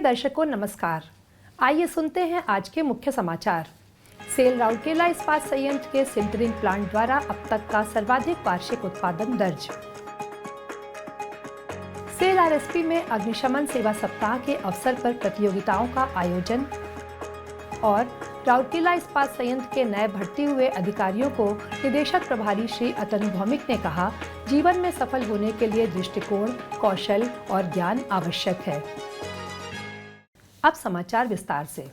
दर्शकों नमस्कार। आइए सुनते हैं आज के मुख्य समाचार। सेल राउरकेला इस्पात संयंत्र के सिंटरिंग प्लांट द्वारा अब तक का सर्वाधिक वार्षिक उत्पादन दर्ज। सेल आरएसपी में अग्निशमन सेवा सप्ताह के अवसर पर प्रतियोगिताओं का आयोजन। और राउरकेला इस्पात संयंत्र के नए भर्ती हुए अधिकारियों को निदेशक प्रभारी श्री अतनु भौमिक ने कहा, जीवन में सफल होने के लिए दृष्टिकोण, कौशल और ज्ञान आवश्यक है। अब समाचार विस्तार से।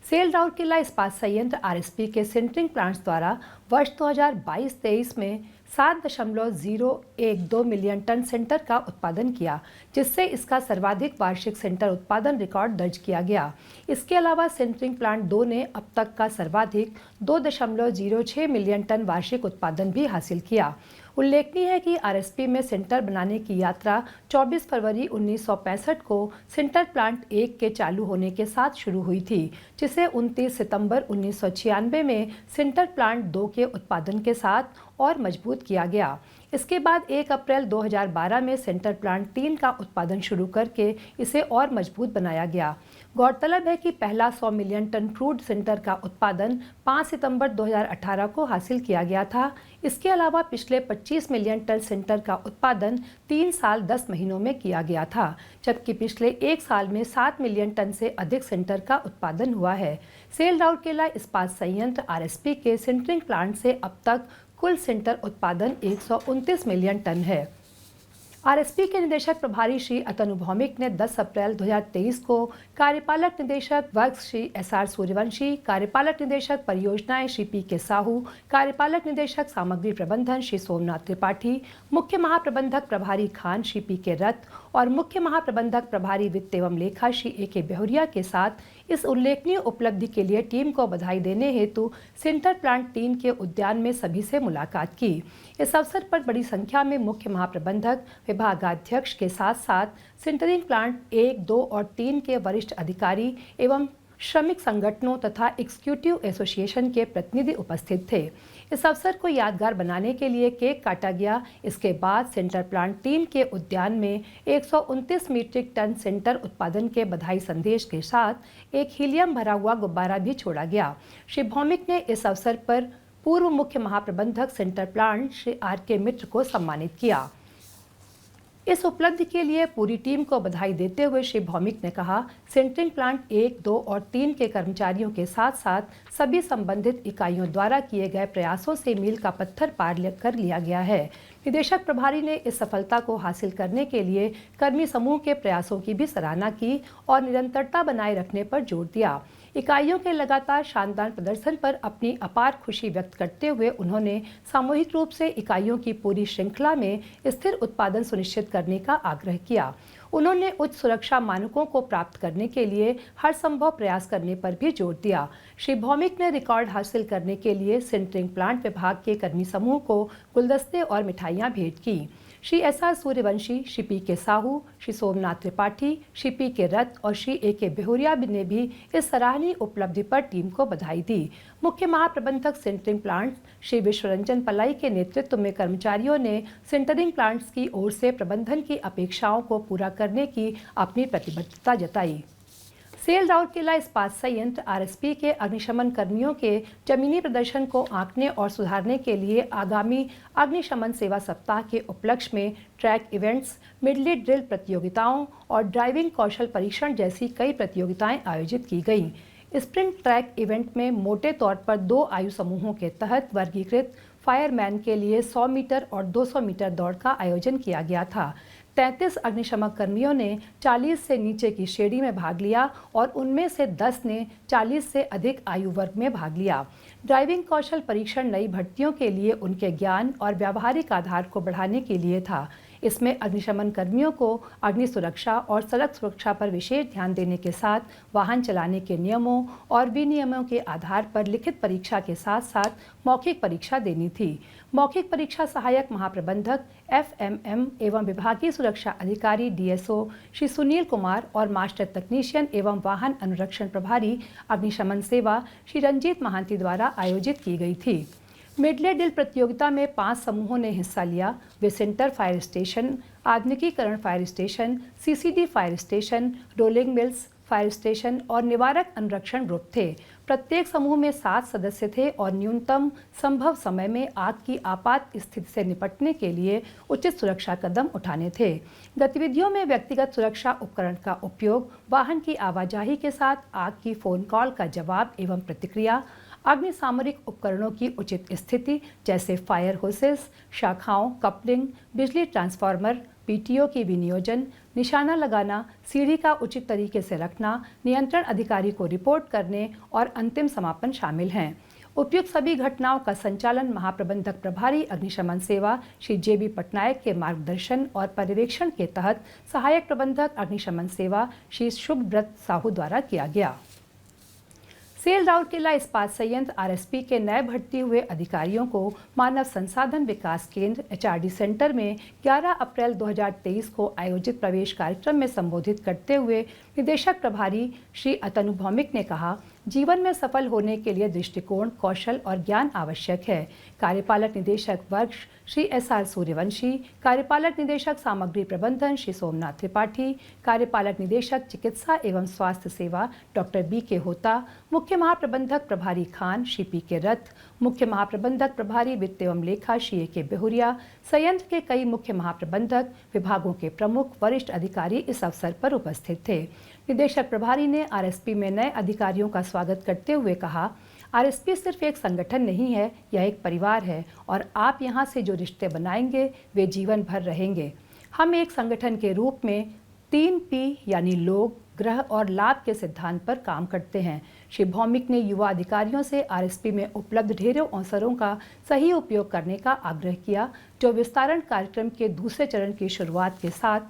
सेल राउरकेला इस्पात संयंत्र आरएसपी के सिंटरिंग प्लांट्स द्वारा वर्ष 2022-23 में 7.012 मिलियन टन सिंटर का उत्पादन किया, जिससे इसका सर्वाधिक वार्षिक सिंटर उत्पादन रिकॉर्ड दर्ज किया गया। इसके अलावा सिंटरिंग प्लांट 2 ने अब तक का सर्वाधिक 2.06 मिलियन टन वार्षिक उत्पादन भी हासिल किया। उल्लेखनीय है कि आरएसपी में सिंटर बनाने की यात्रा 24 फरवरी 1965 को सिंटर प्लांट 1 के चालू होने के साथ शुरू हुई थी, जिसे 29 सितंबर 1996 में सिंटर प्लांट 2 के उत्पादन के साथ और मजबूत किया गया। इसके बाद 1 अप्रैल 2012 में सेंटर प्लांट 3 का उत्पादन शुरू करके इसे और मजबूत बनाया गया। गौरतलब है कि पहला 100 मिलियन टन क्रूड सिंटर का उत्पादन 5 सितंबर 2018 को हासिल किया गया था। इसके अलावा पिछले 25 मिलियन टन सिंटर का उत्पादन 3 साल 10 महीनों में किया गया था, जबकि पिछले 1 साल में 7 मिलियन टन से अधिक सिंटर का उत्पादन हुआ है। सेल राउरकेला इस्पात संयंत्र आरएसपी के सिंटरिंग प्लांट से अब तक कुल सिंटर उत्पादन 129 मिलियन टन है। आरएसपी के निदेशक प्रभारी श्री अतनु भौमिक ने 10 अप्रैल 2023 को कार्यपालक निदेशक वर्ग श्री एसआर सूर्यवंशी, कार्यपालक निदेशक परियोजनाएं श्री पी.के. साहू, कार्यपालक निदेशक सामग्री प्रबंधन श्री सोमनाथ त्रिपाठी, मुख्य महाप्रबंधक प्रभारी खान श्री पी.के. रथ और मुख्य महाप्रबंधक प्रभारी वित्त एवं लेखा श्री ए.के. बेहुरिया के साथ इस उल्लेखनीय उपलब्धि के लिए टीम को बधाई देने हेतु सिंटर प्लांट 3 के उद्यान में सभी से मुलाकात की। इस अवसर पर बड़ी संख्या में मुख्य महाप्रबंधक, विभागाध्यक्ष के साथ साथ सिंटरिंग प्लांट 1, 2 और 3 के वरिष्ठ अधिकारी एवं श्रमिक संगठनों तथा एग्जीक्यूटिव एसोसिएशन के प्रतिनिधि उपस्थित थे। इस अवसर को यादगार बनाने के लिए केक काटा गया। इसके बाद सेंटर प्लांट 3 के उद्यान में 129 मीट्रिक टन सेंटर उत्पादन के बधाई संदेश के साथ एक हीलियम भरा हुआ गुब्बारा भी छोड़ा गया। श्री भौमिक ने इस अवसर पर पूर्व मुख्य महाप्रबंधक सेंटर प्लांट श्री आर.के. मित्र को सम्मानित किया। इस उपलब्धि के लिए पूरी टीम को बधाई देते हुए श्री भौमिक ने कहा, सेंटरिंग प्लांट 1, 2 और 3 के कर्मचारियों के साथ साथ सभी संबंधित इकाइयों द्वारा किए गए प्रयासों से मील का पत्थर पार कर लिया गया है। निदेशक प्रभारी ने इस सफलता को हासिल करने के लिए कर्मी समूह के प्रयासों की भी सराहना की और निरंतरता बनाए रखने पर जोर दिया। इकाइयों के लगातार शानदार प्रदर्शन पर अपनी अपार खुशी व्यक्त करते हुए उन्होंने सामूहिक रूप से इकाइयों की पूरी श्रृंखला में स्थिर उत्पादन सुनिश्चित करने का आग्रह किया। उन्होंने उच्च सुरक्षा मानकों को प्राप्त करने के लिए हर संभव प्रयास करने पर भी जोर दिया। श्री भौमिक ने रिकॉर्ड हासिल करने के लिए सिंटरिंग प्लांट विभाग के कर्मी समूह को गुलदस्ते और मिठाइयां भेंट की। Shri SR Suryavanshi, Shri PK. Sahu, Shri Somnath Tripathi, Shri PK. रथ और श्री ए.के. बेहुरिया ने भी इस सराहनीय उपलब्धि पर टीम को बधाई दी। मुख्य महाप्रबंधक सिंटरिंग प्लांट श्री विश्वरंजन पलाई के नेतृत्व में कर्मचारियों ने सिंटरिंग प्लांट्स की ओर से प्रबंधन की अपेक्षाओं को पूरा करने की अपनी प्रतिबद्धता जताई। सेल राउरकेला इस्पात संयंत्र आरएसपी के अग्निशमन कर्मियों के जमीनी प्रदर्शन को आंकने और सुधारने के लिए आगामी अग्निशमन सेवा सप्ताह के उपलक्ष्य में ट्रैक इवेंट्स, मिडली ड्रिल प्रतियोगिताओं और ड्राइविंग कौशल परीक्षण जैसी कई प्रतियोगिताएं आयोजित की गईं। स्प्रिंट ट्रैक इवेंट में मोटे तौर पर 2 आयु समूहों के तहत वर्गीकृत फायरमैन के लिए 100 मीटर और 200 मीटर दौड़ का आयोजन किया गया था। 33 अग्निशमन कर्मियों ने 40 से नीचे की श्रेणी में भाग लिया और उनमें से 10 ने 40 से अधिक आयु वर्ग में भाग लिया। ड्राइविंग कौशल परीक्षण नई भर्तियों के लिए उनके ज्ञान और व्यावहारिक आधार को बढ़ाने के लिए था। इसमें अग्निशमन कर्मियों को अग्नि सुरक्षा और सड़क सुरक्षा पर विशेष ध्यान देने के साथ वाहन चलाने के नियमों और विनियमों के आधार पर लिखित परीक्षा के साथ साथ मौखिक परीक्षा देनी थी। मौखिक परीक्षा सहायक महाप्रबंधक एफएमएम एवं विभागीय सुरक्षा अधिकारी डीएसओ श्री सुनील कुमार और मास्टर तकनीशियन एवं वाहन अनुरक्षण प्रभारी अग्निशमन सेवा श्री रंजीत महांती द्वारा आयोजित की गई थी। मिडले डील प्रतियोगिता में 5 समूहों ने हिस्सा लिया। वे सेंटर फायर स्टेशन, आधुनिकीकरण fire station, CCD fire station, rolling mills fire station और निवारक अनुरक्षण ग्रुप थे। प्रत्येक समूह में 7 सदस्य थे और न्यूनतम संभव समय में आग की आपात स्थिति से निपटने के लिए उचित सुरक्षा कदम उठाने थे। गतिविधियों में व्यक्तिगत सुरक्षा उपकरण का उपयोग, वाहन की आवाजाही के साथ आग की फोन कॉल का जवाब एवं प्रतिक्रिया, अग्निसामरिक उपकरणों की उचित स्थिति जैसे फायर होसेस, शाखाओं, कपलिंग, बिजली ट्रांसफार्मर, पीटीओ की विनियोजन, निशाना लगाना, सीढ़ी का उचित तरीके से रखना, नियंत्रण अधिकारी को रिपोर्ट करने और अंतिम समापन शामिल हैं। उपयुक्त सभी घटनाओं का संचालन महाप्रबंधक प्रभारी अग्निशमन सेवा श्री जेबी पटनायक के मार्गदर्शन और पर्यवेक्षण के तहत सहायक प्रबंधक अग्निशमन सेवा श्री शुभव्रत साहू द्वारा किया गया। सेल राउरकेला इस्पात संयंत्र आरएसपी के नए भर्ती हुए अधिकारियों को मानव संसाधन विकास केंद्र एचआरडी सेंटर में 11 अप्रैल 2023 को आयोजित प्रवेश कार्यक्रम में संबोधित करते हुए निदेशक प्रभारी श्री अतनु भौमिक ने कहा, जीवन में सफल होने के लिए दृष्टिकोण, कौशल और ज्ञान आवश्यक है। कार्यपालक निदेशक वर्ग श्री एसआर सूर्यवंशी, कार्यपालक निदेशक सामग्री प्रबंधन श्री सोमनाथ त्रिपाठी, कार्यपालक निदेशक चिकित्सा एवं स्वास्थ्य सेवा डॉक्टर बी.के. होता, मुख्य महाप्रबंधक प्रभारी खान श्री पी.के. रथ, मुख्य महाप्रबंधक प्रभारी वित्त एवं लेखा श्री ए.के. बेहुरिया, संयंत्र के कई मुख्य महाप्रबंधक, विभागों के प्रमुख, वरिष्ठ अधिकारी इस अवसर पर उपस्थित थे। निदेशक प्रभारी ने आरएसपी में नए अधिकारियों का स्वागत करते हुए कहा, आरएसपी सिर्फ एक संगठन नहीं है, यह एक परिवार है और आप यहां से जो रिश्ते बनाएंगे वे जीवन भर रहेंगे। हम एक संगठन के रूप में 3P यानी लोग, ग्रह और लाभ के सिद्धांत पर काम करते हैं। श्री भौमिक ने युवा अधिकारियों से आरएसपी में उपलब्ध ढेरों अवसरों का सही उपयोग करने का आग्रह किया, जो विस्तारण कार्यक्रम के दूसरे चरण की शुरुआत के साथ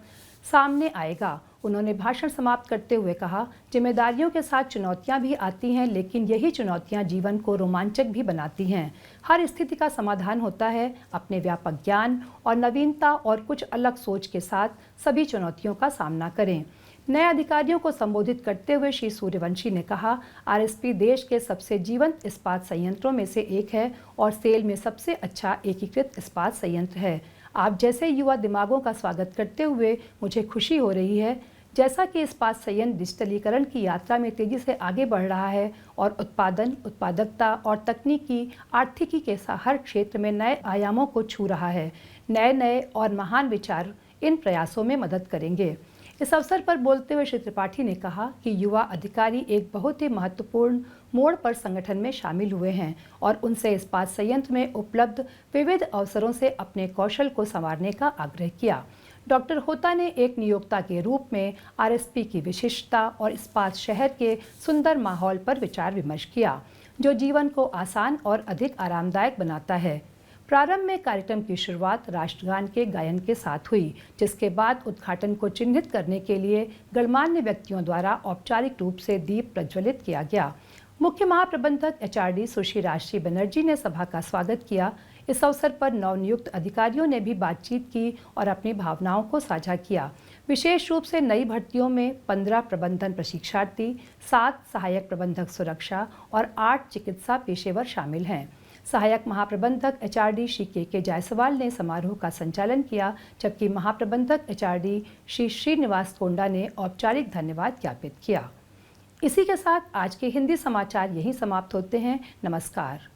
सामने आएगा। उन्होंने भाषण समाप्त करते हुए कहा, जिम्मेदारियों के साथ चुनौतियां भी आती हैं, लेकिन यही चुनौतियां जीवन को रोमांचक भी बनाती हैं। हर स्थिति का समाधान होता है। अपने व्यापक ज्ञान और नवीनता और कुछ अलग सोच के साथ सभी चुनौतियों का सामना करें। नए अधिकारियों को संबोधित करते हुए श्री सूर्यवंशी ने कहा, आरएसपी देश के सबसे जीवंत इस्पात संयंत्रों में से एक है और सेल में सबसे अच्छा एकीकृत इस्पात संयंत्र है। आप जैसे युवा दिमागों का स्वागत करते हुए मुझे खुशी हो रही है। जैसा कि इस्पात संयंत्र डिजिटलीकरण की यात्रा में तेजी से आगे बढ़ रहा है और उत्पादन, उत्पादकता और तकनीकी आर्थिकी के हर क्षेत्र में नए आयामों को छू रहा है। नए और महान विचार इन प्रयासों में मदद करेंगे। इस अवसर पर बोलते हुए श्री त्रिपाठी ने कहा कि युवा अधिकारी एक बहुत ही महत्वपूर्ण मोड़ पर संगठन में शामिल हुए हैं और उनसे इस्पात संयंत्र में उपलब्ध विविध अवसरों से अपने कौशल को संवारने का आग्रह किया। डॉक्टर होता ने एक नियोक्ता के रूप में आरएसपी की विशिष्टता और इस्पात शहर के सुंदर माहौल पर विचार विमर्श किया, जो जीवन को आसान और अधिक आरामदायक बनाता है। प्रारंभ में कार्यक्रम की शुरुआत राष्ट्रगान के गायन के साथ हुई, जिसके बाद उद्घाटन को चिन्हित करने के लिए गणमान्य व्यक्तियों द्वारा औपचारिक रूप से दीप प्रज्वलित किया गया। मुख्य महाप्रबंधक एचआरडी सुश्री राजश्री बनर्जी ने सभा का स्वागत किया। इस अवसर पर नवनियुक्त अधिकारियों ने भी बातचीत की और अपनी भावनाओं को साझा किया। विशेष रूप से नई भर्तियों में 15 प्रबंधन प्रशिक्षार्थी, 7 सहायक प्रबंधक सुरक्षा और 8 चिकित्सा पेशेवर शामिल हैं। सहायक महाप्रबंधक एचआरडी श्री के जायसवाल ने समारोह का संचालन किया, जबकि महाप्रबंधक एचआरडी श्री श्रीनिवास कोंडा ने औपचारिक धन्यवाद ज्ञापित किया। इसी के साथ आज के हिंदी समाचार यहीं समाप्त होते हैं। नमस्कार।